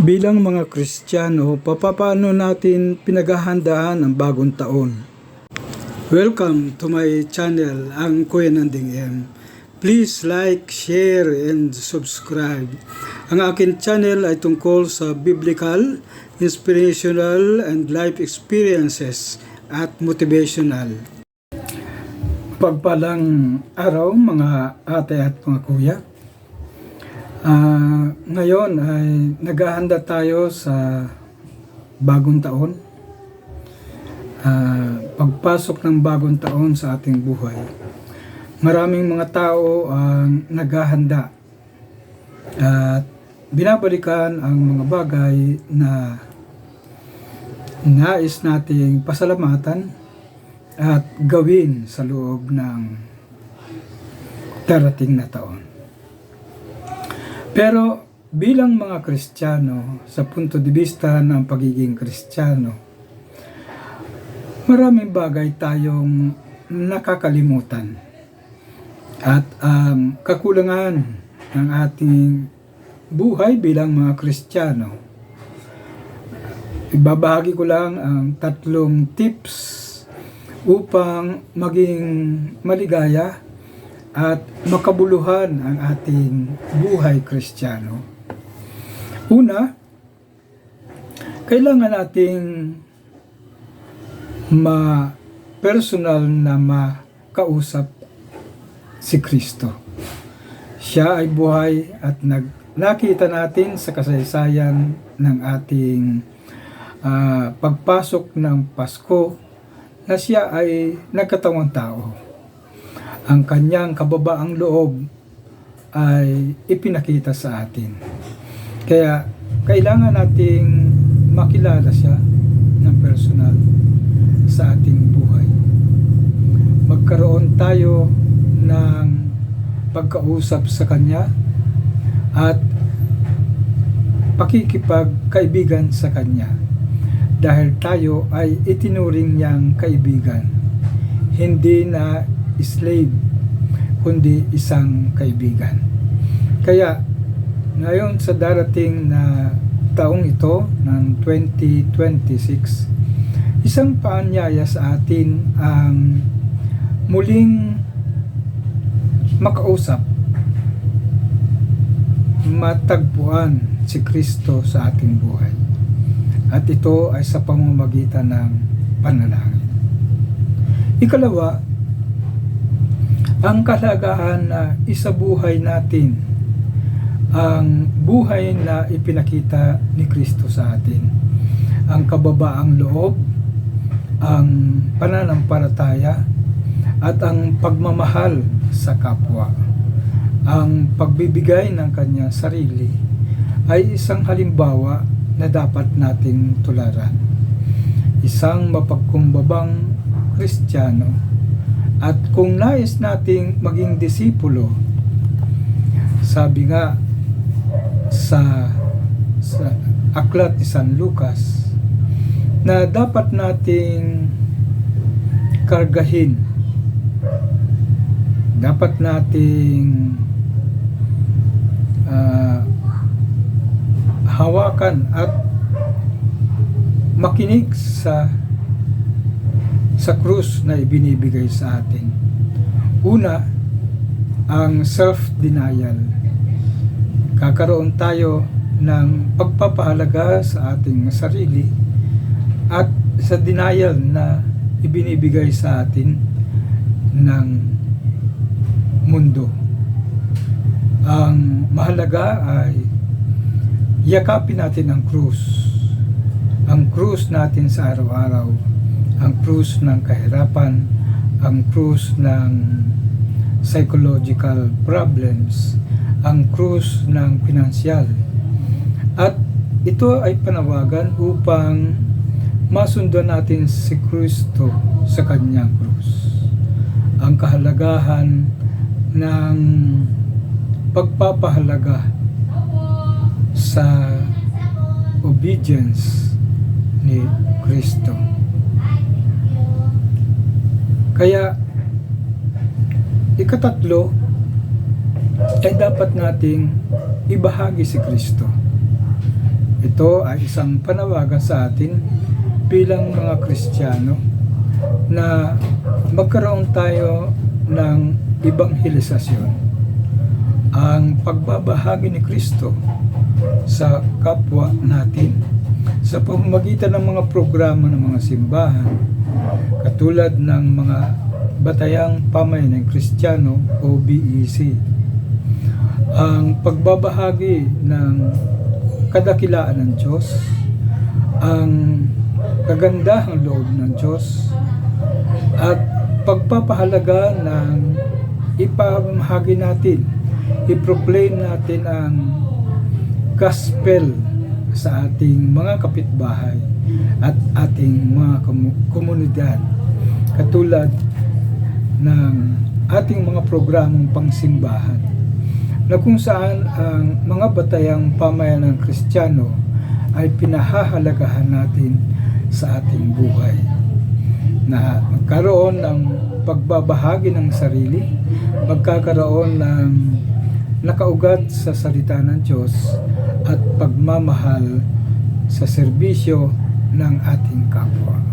Bilang mga Kristiyano, papaano natin pinaghahandaan ang bagong taon? Welcome to my channel, ang Kuya Nanding M. Please like, share, and subscribe. Ang akin channel ay tungkol sa biblical, inspirational, and life experiences at motivational. Pagpalang araw mga ate at mga kuya. Ngayon ay naghahanda tayo sa bagong taon. Pagpasok ng bagong taon sa ating buhay. Maraming mga tao ang naghahanda at binabalikan ang mga bagay na nais nating pasalamatan at gawin sa loob ng darating na taon. Pero bilang mga Kristiyano, sa punto de vista ng pagiging Kristiyano, maraming bagay tayong nakakalimutan. At ang kakulangan ng ating buhay bilang mga Kristiyano, ibabahagi ko lang ang 3 tips upang maging maligaya at makabuluhan ang ating buhay Kristiyano. Una, kailangan nating personal na makausap si Kristo. Siya ay buhay at nakita natin sa kasaysayan ng ating pagpasok ng Pasko na siya ay nagkatawang tao. Ang kanyang kababaang loob ay ipinakita sa atin. Kaya kailangan nating makilala siya ng personal sa ating buhay. Magkaroon tayo ng pagkausap sa kanya at pakikipagkaibigan sa kanya dahil tayo ay itinuring niyang kaibigan, hindi na slave, kundi isang kaibigan. Kaya ngayon sa darating na taong ito ng 2026, isang paanyaya sa atin ang muling makausap, matagpuan si Kristo sa ating buhay. At ito ay sa pamamagitan ng panalangin. Ikalawa, ang kahalagahan na isabuhay natin ang buhay na ipinakita ni Kristo sa atin. Ang kababaang loob, ang pananampalataya, at ang pagmamahal sa kapwa. Ang pagbibigay ng kanyang sarili ay isang halimbawa na dapat nating tularan. Isang mapagkumbabang Kristiyano. At kung nais nating maging disipulo, sabi nga sa aklat ni San Lucas, na dapat nating kargahin, dapat nating hawakan at makinig sa krus na ibinibigay sa atin. Una, ang self-denial. Kakaroon tayo ng pagpapahalaga sa ating sarili at sa denial na ibinibigay sa atin ng mundo. Ang mahalaga ay yakapin natin ang krus. Ang krus natin sa araw-araw. Ang krus ng kahirapan, ang krus ng psychological problems, ang krus ng pinansyal. At ito ay panawagan upang masundan natin si Kristo sa kanyang krus. Ang kahalagahan ng pagpapahalaga sa obedience ni Kristo. Kaya, ikatatlo, ay dapat nating ibahagi si Kristo. Ito ay isang panawagan sa atin bilang mga Kristiyano na magkaroon tayo ng ebanghelisasyon. Ang pagbabahagi ni Kristo sa kapwa natin sa pamamagitan ng mga programa ng mga simbahan katulad ng mga Batayang Pamayanan Kristiyano o BEC. Ang pagbabahagi ng kadakilaan ng Diyos, ang kagandahang loob ng Diyos, at pagpapahalaga ng ipamahagi natin, i-proclaim natin ang gospel sa ating mga kapitbahay at ating mga komunidad, katulad ng ating mga programang pangsimbahan na kung saan ang mga batayang pamayanan Kristiyano ay pinahahalagahan natin sa ating buhay, na magkaroon ng pagbabahagi ng sarili, magkakaroon ng nakaugat sa salita ng Diyos at pagmamahal sa serbisyo ng ating kapwa.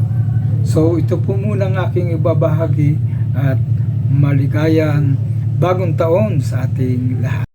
So ito po muna ang aking ibabahagi at maligayang bagong taon sa ating lahat.